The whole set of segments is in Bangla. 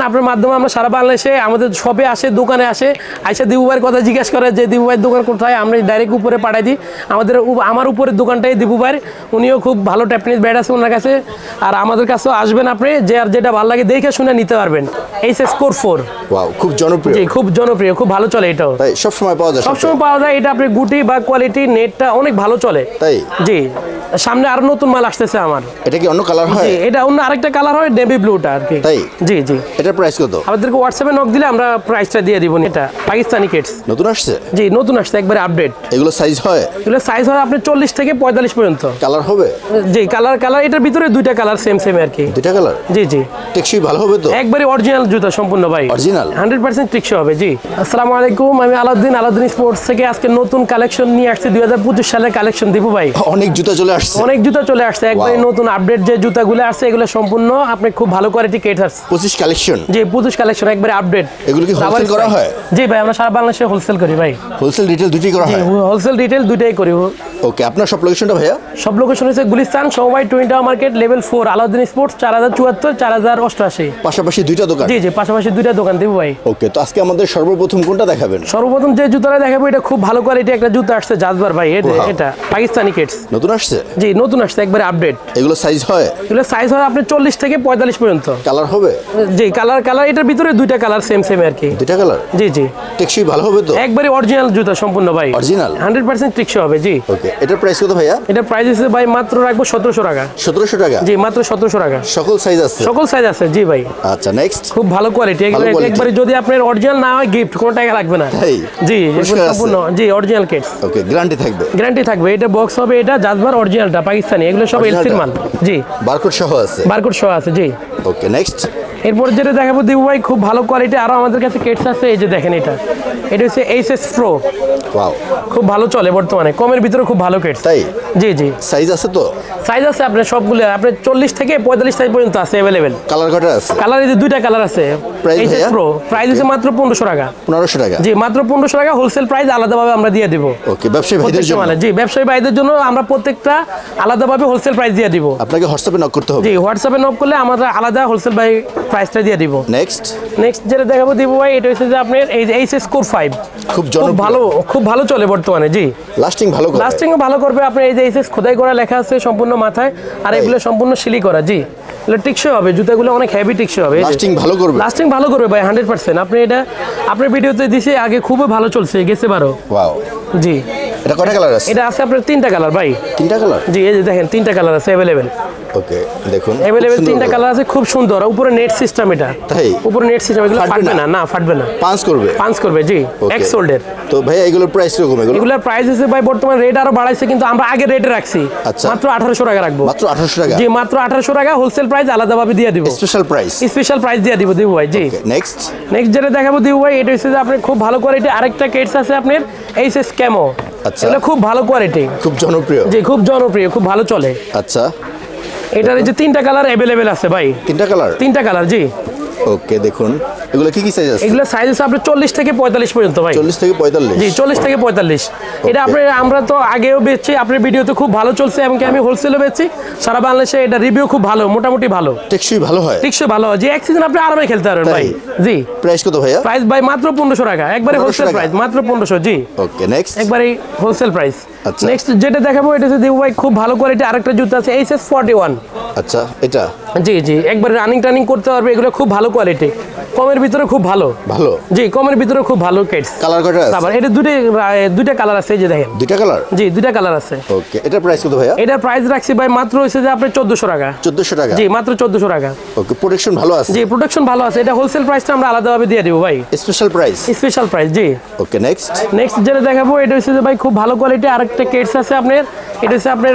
আপনার মাধ্যমে আমরা সারা বাংলাদেশে আমাদের শপে আসে, দোকানে আসে, আইসা দিবু ভাইয়ের কথা জিজ্ঞেস করে যে দিবু ভাইয়ের দোকান কোথায়, আমরা ডাইরেক্ট উপরে পাঠাই দিই। আমার উপরের দোকানটাই দিবু ভাইয়ের, উনিও খুব ভালো টেকনিক ব্যাট আছে ওনার কাছে। আর আমাদের কাছেও আসবেন আপনি, যে আর যেটা ভালো লাগে দেখে শুনে নিতে পারবেন। এইচএস স্কোর 4 ওয়াও, খুব জনপ্রিয়। জি, খুব জনপ্রিয়, খুব ভালো চলে এটাও। তাই সব সময় পাওয়া যায়? সব সময় পাওয়া যায়। এটা আপনি গুটি বা কোয়ালিটি নেটটা অনেক ভালো চলে। তাই? জি, সামনে আরো নতুন মাল আসতেছে আমার। এটা কি অন্য কালার হয়? এটা অন্য আরেকটা কালার হয়, নেভি ব্লুটা আর কি। তাই? জি জি। এটার প্রাইস কত? আমাদেরকে হোয়াটসঅ্যাপে নক দিলে আমরা প্রাইসটা দিয়ে দিব। এটা পাকিস্তানি কিডস নতুন আসছে? জি, নতুন আসছে, একবারে আপডেট। এগুলো সাইজ হয়? এগুলো সাইজ হয় আপনার 40 থেকে 45 পর্যন্ত। কালার হবে? জি, কালার এটার ভিতরে দুইটা কালার সেম আর কি। দুইটা কালার? জি জি। টেকসই ভালো হবে তো? একবারে অরিজিনাল জুতা সম্পূর্ণ ভাই। অরিজিনাল 100% টেকসই হবে। জি, আসসালামু আলাইকুম, আমি আলাউদ্দিন স্পোর্টস থেকে আজকে নতুন কালেকশন নিয়ে আসছি। 2025 সালের কালেকশন দিব ভাই। অনেক জুতা চলে আসছে। অনেক জুতা চলে আসছে, একবারে নতুন আপডেট যে জুতাগুলো আছে এগুলো সম্পূর্ণ আপনি খুব ভালো কোয়ালিটি কেটস আছে। 25 কালেকশন? জি, 25 কালেকশন একবারে আপডেট। এগুলো কি হোলসেল করা হয়? জি ভাই, আমরা সারা বাংলাদেশে হোলসেল করি ভাই। হোলসেল রিটেল দুটোই করা হয়? হোলসেল রিটেল দুটোই করি। ওকে, আপনার সব লোকেশনটা ভাইয়া? সব লোকেশন হচ্ছে গুলিস্তান, সমবায়, twin tower market, level 4, Alauddin sports, 4074 4088। পাশাপাশি দুইটা দোকান? জি জি, পাশাপাশি দুইটা দোকান দেবো ভাই। ওকে, তো আজকে আমাদের সর্বপ্রথম কোনটা দেখাবেন? সর্বপ্রথম যে জুতাটা দেখাবো এটা খুব ভালো কোয়ালিটি একটা জুতা আসছে, জাজবার ভাই। এটা পাকিস্তানি কিডস নতুন আসছে? জি, নতুন আসছে, একবারে আপডেট। এগুলো সাইজ হয়? এগুলো সাইজ হয় আপনার 40 থেকে 45 পর্যন্ত। কালার হবে? জি, কালার এটার ভিতরে দুইটা কালার সেম আর কি। দুইটা কালার? জি জি। টেকসই ভালো হবে তো? একবারে অরিজিনাল জুতা সম্পূর্ণ ভাই। অরিজিনাল 100% টেকসই হবে। জি। ওকে, এটার প্রাইস কত ভাইয়া? এটা প্রাইস আছে ভাই মাত্র রাখবো 1700 টাকা। 1700 টাকা? জি, মাত্র 1700 টাকা। সকল সাইজ আছে? সকল সাইজ আছে। জি ভাই। আচ্ছা, নেক্সট। খুব ভালো কোয়ালিটি, একবারে যদি আপনার অরিজিনাল না হয় গিফট কোনো টাকা লাগবে না। তাই? জি, সম্পূর্ণ জি অরিজিনাল কিডস। ওকে, গ্যারান্টি থাকবে? গ্যারান্টি থাকবে। এটা বক্স হবে, এটা জাজবার অরিজিনালটা পাকিস্তানি, এগুলো সব এলসির মাল। জি, বারকোড সহ আছে? বারকোড সহ আছে। জি। Okay, next. এরপর যেটা দেখাবো দিবু ভাই, খুব ভালো কোয়ালিটি আরো আমাদের কাছে কিডস আছে। এই যে দেখেন, এটা হচ্ছে এইচএস প্রো। ওয়াও, খুব ভালো চলে বর্তমানে, কমের ভিতরে খুব ভালো কিডস। তাই? জি জি। সাইজ আছে তো? সাইজ আছে আপনার সবগুলো, আপনার 40 থেকে 45 সাইজ পর্যন্ত আছে अवेलेबल। কালার কটা আছে? কালার এই যে দুইটা কালার আছে। এইচএস প্রো প্রাইস আছে মাত্র 1500 টাকা। 1500 টাকা? জি, মাত্র 1500 টাকা। হোলসেল প্রাইস আলাদাভাবে আমরা দিয়ে দিব। ওকে, ব্যবসায়ী ভাইদের জন্য? জি, ব্যবসায়ী ভাইদের জন্য আমরা প্রত্যেকটা আলাদাভাবে হোলসেল প্রাইস দিয়ে দিব। আপনাকে হোয়াটসঅ্যাপে নক করতে হবে? জি, হোয়াটসঅ্যাপে নক করলে আমরা আলাদা হোলসেল প্রাইসটা দিয়ে দিব। নেক্সট যেটা দেখাবো দিবু ভাই, এটা হচ্ছে যে আপনার এই যে এইচএস স্কোর 5। খুব ভালো চলে বর্তমানে। জি, লাস্টিং ভালো করবে? লাস্টিংও ভালো করবে। আপনার এই যে এইচএস খোদাই করা লেখা আছে সম্পূর্ণ মাথায়, আর এগুলো সম্পূর্ণ সিলি করা। জি, এগুলো টিকসই হবে, জুতাগুলো অনেক হেভি টিকসই হবে। লাস্টিং ভালো করবে? লাস্টিং ভালো করবে ভাই 100%। আপনি এটা আপনার ভিডিওতে দিছে আগে, খুবই ভালো চলছে, গেছে বারো। ওয়াও। জি। এটা কয়টা কালার আছে? এটা আছে আপনার 3টা কালার ভাই। 3টা কালার? জি, এই যে দেখেন 3টা কালার আছে अवेलेबल। ওকে, দেখুন अवेलेबल 3টা কালার আছে, খুব সুন্দর। উপরে নেট সিস্টেম, এটা তাই? উপরে নেট সিস্টেম, এগুলো ফাটবে না। না, ফাটবে না। পাঁচ করবে? জি, এক্স সোল্ডের। তো ভাই এগুলোর প্রাইস কিরকম? এগুলোর প্রাইস আছে ভাই বর্তমান রেট আরো বাড়াইছে, কিন্তু আমরা আগে রেটে রাখছি। আচ্ছা, মাত্র 1800 টাকা রাখবো। মাত্র 1800 টাকা? জি, মাত্র 1800 টাকা। হোলসেল প্রাইস আলাদাভাবে দিয়ে দিব। স্পেশাল প্রাইস দিয়ে দিব দিবু ভাই। জি। নেক্সট যেটা দেখাবো দিবু ভাই, এটা হচ্ছে যে আপনার খুব ভালো কোয়ালিটি আরেকটা কেটস আছে আপনার, এইচএস ক্যামো। আচ্ছা, এটা খুব ভালো কোয়ালিটি, খুব জনপ্রিয়। জি, খুব জনপ্রিয়, খুব ভালো চলে। আচ্ছা, এটার এই যে 3টা কালার अवेलेबल আছে ভাই। 3টা কালার? জি। ওকে, দেখুন এগুলো কি সাইজ আছে? এগুলো সাইজ আছে আপনার 40 থেকে 45 পর্যন্ত ভাই। 40 থেকে 45? জি, 40 থেকে 45। এটা আমরা তো আগেও বেচছি, আপনার ভিডিওতে খুব ভালো চলছে, এমনকি আমি হোলসেলে বেচছি সারা বাংলাদেশে। এটা রিভিউ খুব ভালো, মোটামুটি ভালো। টেকসই ভালো হয়? টেকসই ভালো হয়। যে এক সিজন আপনি আরামে খেলতে পারবেন ভাই। জি। প্রাইস কত ভাইয়া? প্রাইস ভাই মাত্র 1500 টাকা, একবারে হোলসেল প্রাইস, মাত্র 1500। জি। Okay, next. একবারে হোলসেল প্রাইস। আচ্ছা, নেক্সট যেটা দেখাবো, এটা হচ্ছে দিবু ভাই খুব ভালো কোয়ালিটি আরেকটা জুতা আছে, এইচএস 41। আচ্ছা, এটা? জি জি, একবারে রানিং করতে পারবে। এগুলো খুব ভালো কোয়ালিটি, কমের ভিতরে খুব ভালো। জি, কমের ভিতরে খুব ভালো কিডস। কালার কয়টা আছে? আবার এটা দুইটা কালার আছে, এই যে দেখেন। দুইটা কালার? জি, দুইটা কালার আছে। ওকে, এটার প্রাইস কত ভাইয়া? এটার প্রাইস রাখছি ভাই মাত্র হইছে যে আপনি 1400 টাকা। 1400 টাকা? জি, মাত্র 1400 টাকা। ওকে, প্রোটেকশন ভালো আছে? জি, প্রোটেকশন ভালো আছে। এটা হোলসেল প্রাইসটা আমরা আলাদাভাবে দিয়ে দিব ভাই। Special price? জি। ওকে, নেক্সট যেটা দেখাবো, এটা হচ্ছে যে ভাই খুব ভালো কোয়ালিটি আরেকটা কিডস আছে আপনার। এটা হচ্ছে আপনার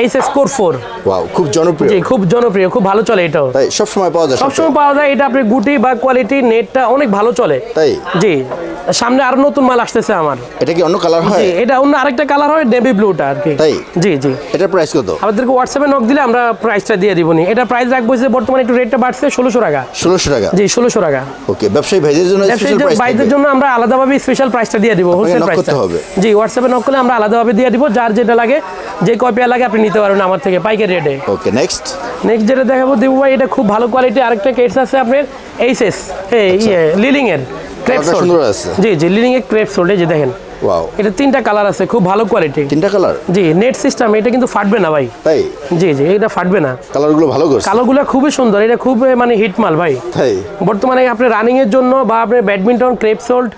এইচএস স্কোর 4। ওয়াও, খুব জনপ্রিয়। জি, খুব জনপ্রিয়, খুব ভালো চলে এটাও। তাই? সব সময় পাওয়া যায়? সব সময় পাওয়া যায়। এটা আপনার গুটি বা কোয়ালিটি নেটটা অনেক ভালো চলে। তাই? জি, সামনে আরো নতুন মাল আসতেছে আমার। এটা কি অন্য কালার হয়? এটা অন্য আরেকটা কালার হয়, নেভি ব্লুটা আর কি। তাই? জি জি। এটার প্রাইস কত? আমাদেরকে হোয়াটসঅ্যাপে নক দিলে আমরা প্রাইসটা দিয়ে দিব। এটা প্রাইস রাখবো যে বর্তমানে একটু রেটটা বাড়ছে 1600 টাকা। 1600 টাকা? জি, 1600 টাকা। ওকে, ব্যবসায়ী ভাইদের জন্য স্পেশাল প্রাইস? ভাইদের জন্য আমরা আলাদাভাবে স্পেশাল প্রাইসটা দিয়ে দিব, হোলসেল প্রাইসটা। জি, হোয়াটসঅ্যাপে নক করলে আমরা আমরা আলাদাভাবে দিয়ে দিব, যার যেটা লাগে যে কপিয়া লাগে আপনি নিতে পারবেন আমার থেকে পাইকারি রেটে। ওকে নেক্সট যেটা দেখাবো দিবু ভাই, এটা খুব ভালো কোয়ালিটি আরেকটা কেটস আছে আপনার এইচএস লিলিং এর ক্রেপ সোল। সুন্দর আছে। জি জি, লিলিং এর ক্রেপ সোল, এই যে দেখেন ওয়াও, এটা 3টা কালার আছে, খুব ভালো কোয়ালিটি। 3টা কালার? জি, নেট সিস্টেম, এটা কিন্তু ফাটবে না ভাই। তাই? জি জি, এটা ফাটবে না। কালারগুলো ভালো করছে। কালোগুলো খুবই সুন্দর, এটা খুব মানে হিট মাল ভাই। তাই? বর্তমানে আপনি রানিং এর জন্য বা আপনার ব্যাডমিন্টন, ক্রেপ সোল্ট,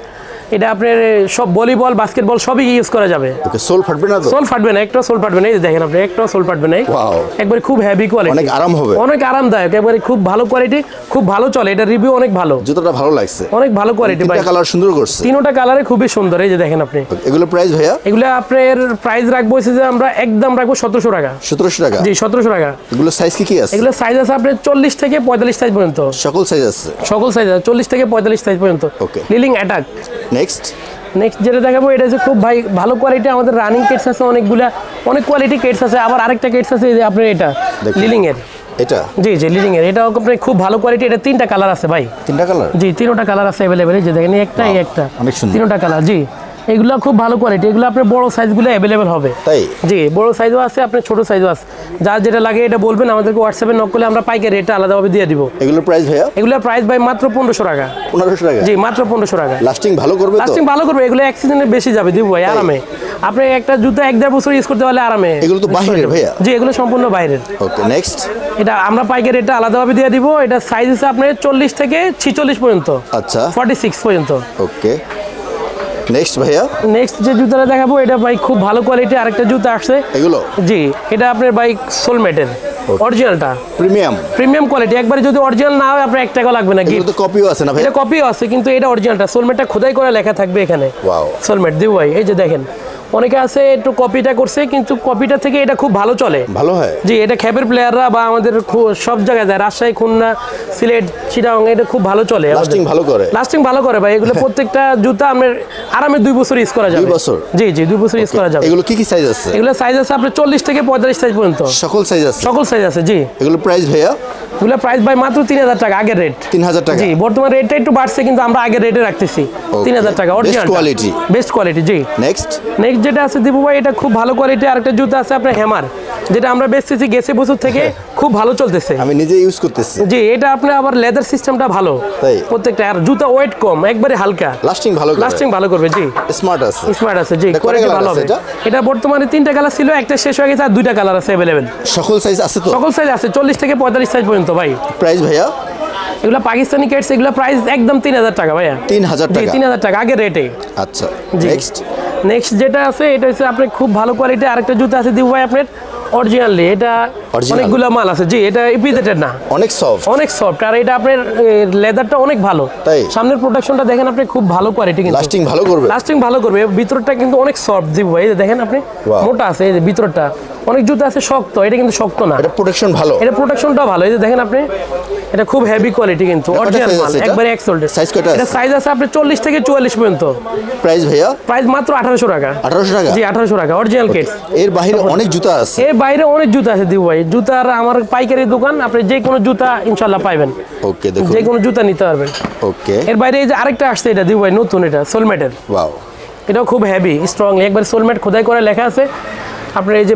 এটা আপনার সব ভলিবল, বাস্কেটবল সবই ইউজ করা যাবে। ওকে, সোল ফাটবে না তো? সোল ফাটবে না, একটা সোল ফাটবে না, এই যে দেখেন আপনি, একটা সোল ফাটবে না। ওয়াও, একবারে খুব হেভি কোয়ালিটি, অনেক আরাম হবে, অনেক আরামদায়ক, একবারে খুব ভালো কোয়ালিটি, খুব ভালো চলে, এটা রিভিউ অনেক ভালো। জুতোটা ভালো লাগছে, অনেক ভালো কোয়ালিটি ভাই। 3টা কালার সুন্দর করছে। 3টা কালারে খুবই সুন্দর, এই যে দেখেন আপনি। এগুলো প্রাইস ভাইয়া? এগুলো আপনার প্রাইস রাখবো হচ্ছে যে আমরা একদম রাখবো 1700 টাকা। 1700 টাকা? জি 1700 টাকা। এগুলো সাইজ কি আছে? এগুলো সাইজ আছে আপনার 40 থেকে 45 সাইজ পর্যন্ত। সকল সাইজ আছে? সকল সাইজ আছে, 40 থেকে 45 সাইজ পর্যন্ত। ওকে, লিলিং অ্যাটাক। নেক্সট যেটা দেখাবো, এটা হচ্ছে খুব ভাই ভালো কোয়ালিটি, আমাদের রানিং কেটস আছে অনেকগুলা, অনেক কোয়ালিটি কেটস আছে। আবার আরেকটা কেটস আছে এই যে আপনার, এটা লিলিং এর। এটা? জি জি, লিলিং এর, এটা আপনার খুব ভালো কোয়ালিটি। এটা 3টা কালার আছে ভাই। 3টা কালার? জি, 3টা কালার আছে अवेलेबल, এই যে দেখেন, একটা এই একটা, অনেক সুন্দর। 3টা কালার। জি, এগুলো খুব ভালো কোয়ালিটি, এগুলো আপনার বড় সাইজগুলো अवेलेबल হবে। তাই? জি, বড় সাইজও আছে, আপনার ছোট সাইজও আছে, যার যেটা লাগে এটা বলবেন, আমাদেরকে হোয়াটসঅ্যাপে নক করলে আমরা পাইকারি রেটটা আলাদাভাবে দিয়ে দিব। এগুলোর প্রাইস ভাইয়া? এগুলোর প্রাইস ভাই মাত্র 1500 টাকা। 1500 টাকা? জি, মাত্র 1500 টাকা। লাস্টিং ভালো করবে তো? লাস্টিং ভালো করবে, এগুলো অ্যাক্সিডেন্টে বেশি যাবে দিব ভাই, আরামে। আপনি একটা জুতো 1-1.5 বছর ইউজ করতে পারলে আরামে। এগুলো তো বাইরের ভাইয়া? জি, এগুলো সম্পূর্ণ বাইরের। ওকে, নেক্সট এটা আমরা পাইকারি রেটটা আলাদাভাবে দিয়ে দিব। এটা সাইজ আছে আপনার 40 থেকে 46 পর্যন্ত। আচ্ছা, 46 পর্যন্ত। ওকে, নেক্সট ভাইয়া? নেক্সট যে জুতাটা দেখাবো, এটা ভাই খুব ভালো কোয়ালিটি আরেকটা জুতা আসছে। এগুলো? জি, এটা আপনার ভাই সোলমেটের অরিজিনালটা, প্রিমিয়াম কোয়ালিটি। একবারে যদি অরিজিনাল না হয় আপনার 1 টাকা লাগবে না। এগুলো তো কপিও আছে না ভাই? এটা কপিও আছে, কিন্তু এটা অরিজিনালটা, সোলমেটটা খোদাই করে লেখা থাকবে এখানে। ওয়াও, সোলমেট দিও ভাই, এই যে দেখেন, অনেকে আছে একটু কপিটা করছে, কিন্তু কপিটা থেকে এটা খুব ভালো চলে, ভালো হয়। জি, এটা খ্যাপের প্লেয়াররা বা আমাদের সব জায়গায় যায়, রাজশাহী, খুলনা, সিলেট, চিটাগাং, এটা খুব ভালো চলে, লাস্টিং ভালো করে। লাস্টিং ভালো করে ভাই। এগুলো প্রত্যেকটা জুতা আপনার আরামে 2 বছর ইউজ করা যাবে। 2 বছর? জি জি, 2 বছর ইউজ করা যাবে। এগুলো কি কি সাইজ আছে? এগুলো সাইজ আছে আপনার 40 থেকে 45 সাইজ পর্যন্ত। সকল সাইজ আছে? সকল সাইজ আছে, জি। এগুলো প্রাইস ভাইয়া? এগুলো প্রাইস ভাই মাত্র 3000 টাকা, আগের রেট 3000 টাকা? জি, বর্তমান রেটটা একটু বাড়ছে, কিন্তু আমরা আগের রেটে রাখতেছি 3000 টাকা। Original quality? বেস্ট কোয়ালিটি, জি। নেক্সট যেটা আছে দিবু ভাই, এটা খুব ভালো কোয়ালিটি আরেকটা জুতা আছে আপনার হ্যামার, যেটা আমরা বেচতেছি গেছে বছর থেকে, খুব ভালো চলতেছে। আমি নিজে ইউজ করতেছি। জি, এটা আপনার আবার লেদার সিস্টেমটা ভালো, তাই? প্রত্যেকটা, আর জুতা ওয়েট কম, একবারে হালকা, লাস্টিং ভালো করবে। লাস্টিং ভালো করবে, জি। স্মার্ট আছে? স্মার্ট আছে, জি। কোয়ালিটি ভালো হবে। এটা বর্তমানে 3টা কালার ছিল, একটা শেষ হয়ে গেছে, আর 2টা কালার আছে अवेलेबल। সকল সাইজ আছে তো? সকল সাইজ আছে, 40 থেকে 45 সাইজ পর্যন্ত ভাই। প্রাইস ভাইয়া? এগুলো পাকিস্তানি কেটস, এগুলো প্রাইস একদম 3000 টাকা ভাইয়া। 3000 টাকা? 3000 টাকা আগের রেটে। আচ্ছা, নেক্সট যেটা আছে, এটা হচ্ছে আপনার খুব ভালো কোয়ালিটি আরেকটা জুতা আছে দিবু ভাই আপনার, অরিজিনালি। এটা অনেকগুলো মাল আছে, জি। এটা ইপিজেটেড না, অনেক সফট, অনেক সফট, আর এটা আপনার লেদারটা অনেক ভালো। তাই? সামনের প্রোটেকশনটা দেখেন আপনি, খুব ভালো কোয়ালিটি, কিন্তু লাস্টিং ভালো করবে। লাস্টিং ভালো করবে, ভিতরটা কিন্তু অনেক সফট দিবু ভাই, এই যে দেখেন আপনি, মোটা আছে, এই যে ভিতরটা। অনেক জুতা আছে শক্ত, এটা কিন্তু শক্ত না, এটা প্রোটেকশন ভালো, এটা প্রোটেকশনটা ভালো, এই যে দেখেন আপনি, এটা খুব হেভি কোয়ালিটি, কিন্তু অরিজিনাল মাল, একবারে এক্সেলেন্ট। সাইজ কয়টা আছে? এটা সাইজ আছে আপনার 40 থেকে 44 পর্যন্ত। প্রাইস ভাইয়া? প্রাইস মাত্র 1800 টাকা। 1800 টাকা? জি, 1800 টাকা, অরিজিনাল কেটস। এর বাইরে অনেক জুতা আছে? এর বাইরে অনেক জুতা আছে দিবু ভাই, জুতার আমার পাইকারি দোকান, আপনি যে কোনো জুতা ইনশাআল্লাহ পাবেন। ওকে, দেখুন, যে কোনো জুতা নিতে পারবেন। ওকে, এর বাইরে এই যে আরেকটা আসছে, এটা দিবু ভাই নতুন, এটা সোলমেটের। ওয়াও, এটাও খুব হেভি স্ট্রংলি, একবার সোলমেট খোদাই করে লেখা আছে। আপনার এই যে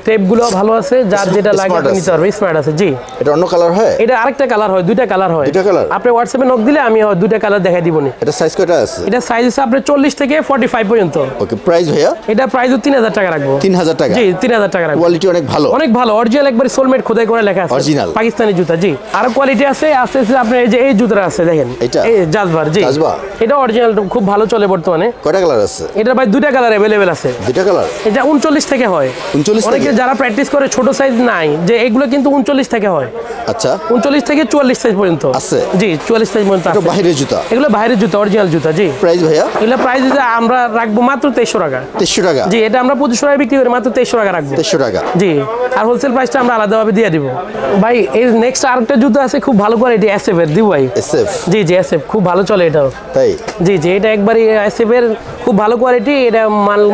টেপগুলো ভালো আছে, যার যেটা লাগে নিতে পারবে, স্মার্ট আছে, জি। এটা অন্য কালার হয়? এটা আরেকটা কালার হয়, 2টা কালার হয়। 2টা কালার? আপনি হোয়াটসঅ্যাপে নক দিলে আমি 2টা কালার দেখাই দিব নি। এটা সাইজ কয়টা আছে? এটা সাইজ আছে আপনার 40 থেকে 45 পর্যন্ত। ওকে, প্রাইস ভাইয়া? এটা প্রাইসও 3000 টাকা রাখবো। 3000 টাকা? জি, 3000 টাকা রাখবো। কোয়ালিটি অনেক ভালো? অনেক ভালো, অরিজিনাল, একবার সোলমেট খোদাই করে লেখা আছে, অরিজিনাল পাকিস্তানি জুতা, জি। আর কোয়ালিটি আছে আপনার এই যে এই জুতাটা আছে, দেখেন, এটা এই জাজবার, জি। এটা অরিজিনাল, খুব ভালো চলে বর্তমানে। কয়টা কালার আছে? এটা ভাই 2টা কালার अवेलेबल আছে। 2টা কালার? এটা 39 থেকে হয়। 39 থেকে? অনেকে যারা প্র্যাকটিস করে ছোট সাইজ নাই, যে এগুলো কিন্তু 39 থেকে হয়। আচ্ছা, 39 থেকে 44 সাইজ পর্যন্ত আছে? জি, 44 সাইজ পর্যন্ত আছে। এটা বাইরের জুতা? এগুলো বাইরের জুতা, অরিজিনাল জুতা, জি। প্রাইস ভাইয়া? এগুলো প্রাইস আমরা রাখবো মাত্র 2300 টাকা। 2300 টাকা? জি, এটা আমরা 2500 টাকা বিক্রি করি, মাত্র 2300 টাকা রাখবো। 2300 টাকা? জি। আর হোলসেল প্রাইসটা আমরা আলাদাভাবে দিয়ে দিব ভাই। এই নেক্সট আরেকটা জুতা আছে খুব ভালো কোয়ালিটি, এসএফ এর দিব ভাই। এসএফ? জি জি, এসএফ খুব ভালো চলে এটাও। তাই? জি, এটা একবারই এসএফ এর খুব ভালো কোয়ালিটি। এটা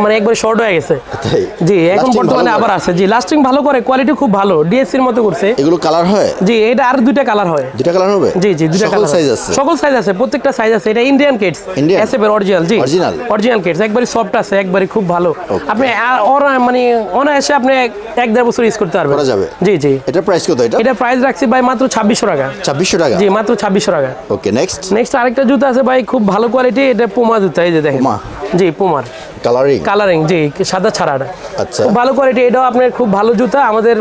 মানে একবারে শর্ট হয়ে গেছে। তাই? জি, এখন Lasting বর্তমানে ভালো আবার করে? আছে জি, লাস্টিং ভালো করে, কোয়ালিটি খুব ভালো, ডিএসসির মতো করছে। এগুলো কালার হয়? জি, এটা আর দুইটা কালার হয়। দুইটা কালার হবে? জি জি, দুইটা সকল কালার সাইজ আছে? সকল সাইজ আছে, প্রত্যেকটা সাইজ আছে। এটা ইন্ডিয়ান কিডস, Indian? এসএফের অরিজিনাল। জি, Original? অরিজিনাল কিডস, একবারে সফট আছে, একবারে খুব ভালো। আপনি মানে অনায়াসে আপনি 1-1.5 বছর ইউজ করতে পারবেন। করা যাবে? জি জি। এটা প্রাইস কত এটা? এটা প্রাইস রাখছি ভাই মাত্র 2600 টাকা। 2600 টাকা? জি, মাত্র 2600 টাকা। ওকে, নেক্সট। নেক্সট আরেকটা জুতা আছে ভাই, খুব ভালো কোয়ালিটি, এটা পুমা জুতা, এই যে দেখেন। পুমা? জি, পুমার কালারিং? কালারিং, জি, সাদা ছাড়াটা। আচ্ছা। খুব ভালো কোয়ালিটি, এটাও আপনার খুব ভালো জুতা। আমাদের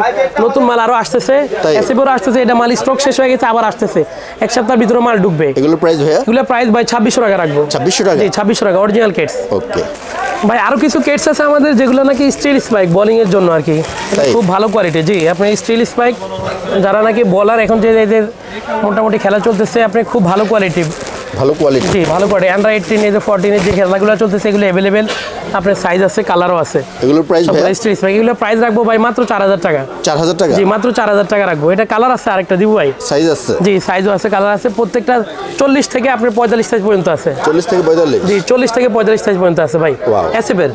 নতুন মাল আরো আসতেছে, তাই? এসএফেরও আসতেছে। এটা মাল স্টক শেষ হয়ে গেছে, আবার আসতেছে, এক সপ্তাহের ভিতরে মাল ঢুকবে। এগুলো প্রাইস ভাইয়া? এগুলো প্রাইস ভাই 2600 টাকা রাখবো। 2600 টাকা? জি, 2600 টাকা, অরিজিনাল কেটস। ওকে। ভাই আরো কিছু কেটস আছে আমাদের, যেগুলো নাকি স্টিল স্পাইক বোলিং এর জন্য আর কি। এটা তাই? খুব ভালো কোয়ালিটি। জি, আপনি স্টিল স্পাইক যারা নাকি বলার, এখন যে এদের মোটামুটি খেলা চলতেছে, আপনি খুব ভালো কোয়ালিটি। ভালো কোয়ালিটি? জি, ভালো কোয়ালিটি। অ্যান্ড্রয়েড 18 এই যে 14 এর যে খেলাগুলো চলতেছে, এগুলো অ্যাভেলেবেল, আপনার সাইজ আছে, কালারও আছে। এগুলোর প্রাইস ভাইয়া? স্টিল স্পাইক এগুলো প্রাইস রাখবো ভাই মাত্র 4000 টাকা। 4000 টাকা? জি, মাত্র 4000 টাকা রাখবো। এটা কালার আছে আরেকটা দিব ভাই। সাইজ আছে? জি, সাইজও আছে, কালার আছে, প্রত্যেকটা 40 থেকে আপনি 45 সাইজ পর্যন্ত আছে। 40 থেকে 45? জি, 40 থেকে 45 সাইজ পর্যন্ত আছে ভাই। Wow. এসএফের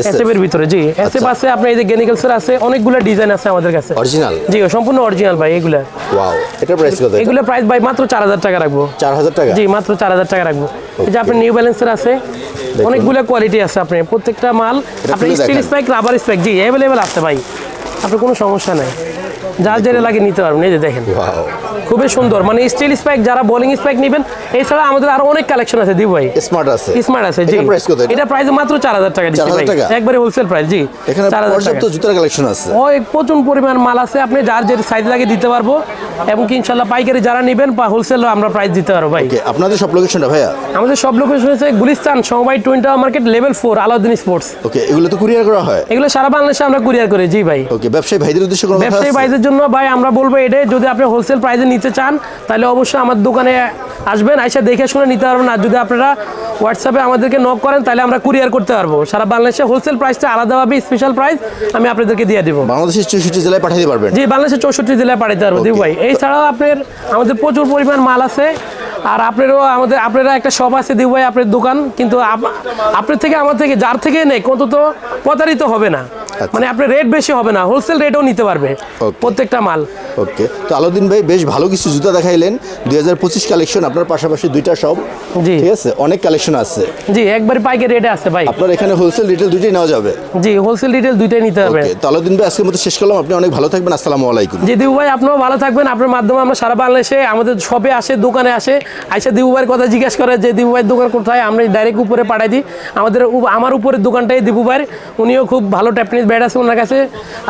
SF? এসএফের ভিতরে, জি, এসএফ আছে, আপনার এই যে গেনিকেলসের আছে, অনেকগুলো ডিজাইন আছে আমাদের কাছে। অরিজিনাল? জি, সম্পূর্ণ অরিজিনাল ভাই এগুলা। ওয়াও, এটা প্রাইস কত? এগুলো প্রাইস ভাই মাত্র 4000 টাকা রাখবো। 4000 টাকা? জি, মাত্র 4000 টাকা রাখবো। এই যে আপনি নিউ ব্যালেন্সের আছে, অনেকগুলো কোয়ালিটি আছে, আপনি প্রত্যেকটা মাল আপনি খুলে স্টিল দেখান। স্পাইক, রাবার স্পাইক, জি, অ্যাভেলেবেল আছে ভাই, আপনার কোনো সমস্যা নাই, যার যেটা লাগে নিতে পারবেন। এই যে দেখেন, ওয়াও, খুবই সুন্দর, মানে স্টিল স্পাইক যারা বোলিং স্পাইক নেবেন। এছাড়া আমাদের আরো অনেক কালেকশন আছে দিব ভাই। স্মার্ট আছে? স্মার্ট আছে, জি। এটা প্রাইস কত? এটা প্রাইস মাত্র 4000 টাকা দিচ্ছি 4000 ভাই, টাকা? একবারে হোলসেল প্রাইস। জি, এখানে 4000 টাকা। পর্যাপ্ত জুতার কালেকশন আছে? প্রচুর পরিমাণ মাল আছে, আপনি যার যে সাইজ লাগে দিতে পারবো, এবং কি ইনশাল্লাহ পাইকারি যারা নেবেন বা হোলসেল আমরা প্রাইস দিতে পারবো ভাই। ওকে, আপনাদের সব লোকেশনটা ভাইয়া? আমাদের সব লোকেশন হচ্ছে গুলিস্তান, সমবায় twin tower market, level 4, Alauddin sports. Okay, এগুলো তো কুরিয়ার করা হয়? এগুলো সারা বাংলাদেশে আমরা কুরিয়ার করি। জি ভাই। ওকে, ব্যবসায়ী ভাইদের উদ্দেশ্যে কোনো কথা ব্যবসায়ী আছে? ভাইদের জন্য ভাই আমরা বলবো এটাই, যদি আপনি হোলসেল প্রাইসে নিতে চান, তাহলে অবশ্যই আমার দোকানে আসবেন, আইসা দেখে শুনে নিতে পারবেন। আর যদি আপনারা হোয়াটসঅ্যাপে আমাদেরকে নক করেন, তাহলে আমরা কুরিয়ার করতে পারবো সারা বাংলাদেশে। হোলসেল প্রাইসটা আলাদাভাবে স্পেশাল প্রাইস আমি আপনাদেরকে দিয়ে দেবো। বাংলাদেশের 64 জেলায় পাঠিয়ে দিতে পারবেন? জি, বাংলাদেশের 64 জেলায় পাঠাতে পারবো দিব ভাই। এছাড়াও আমাদের প্রচুর পরিমাণ মাল আছে, আর আপনারা একটা শপ আছে দিব ভাই, আপনার দোকান, কিন্তু আপনার থেকে আমার থেকে যার থেকে নেই অন্তত প্রতারিত হবে না, মানে আপনার রেট বেশি হবে না, হোলসেল রেটও নিতে পারবে প্রত্যেকটা মাল। ওকে, তো আলাউদ্দিন ভাই বেশ ভালো কিছু জুতা দেখাইলেন, 2025 কালেকশন, আপনার পাশাপাশি দুইটা শপ। জি, ঠিক আছে, অনেক কালেকশন আছে। জি, একবারে পাইকারি রেটে আছে ভাই। আপনার এখানে হোলসেল রিটেল দুইটাই নেওয়া যাবে? জি, হোলসেল রিটেল দুইটাই নিতে হবে। ওকে, তো আলাউদ্দিন ভাই আজকের মতো শেষ করলাম, আপনি অনেক ভালো থাকবেন, আসসালামু আলাইকুম। জি দিবু ভাই, আপনিও ভালো থাকবেন। আপনার মাধ্যমে আমরা সারা বাংলাদেশে আমাদের শপে আসে, দোকানে আসে, আইসা দিবু ভাইয়ের কথা জিজ্ঞাসা করে যে দিবু ভাইয়ের দোকান কোথায়, আমরা ডাইরেক্ট উপরে পাঠাই দিই। আমার উপরের দোকানটাই দিবু ভাইয়ের, উনিও খুব ভালো ট্যাপনিস ব্যাট আছে ওনার কাছে।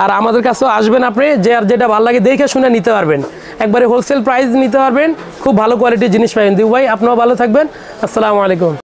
আর আমাদের কাছেও আসবেন, আপনি যে আর যেটা ভালো লাগে দেখে শুনে নিতে পারবেন, একবারে হোলসেল প্রাইস নিতে পারবেন, খুব ভালো কোয়ালিটির জিনিস পাবেন। দিবু ভাই, আপনিও ভালো থাকবেন, আসসালামু আলাইকুম।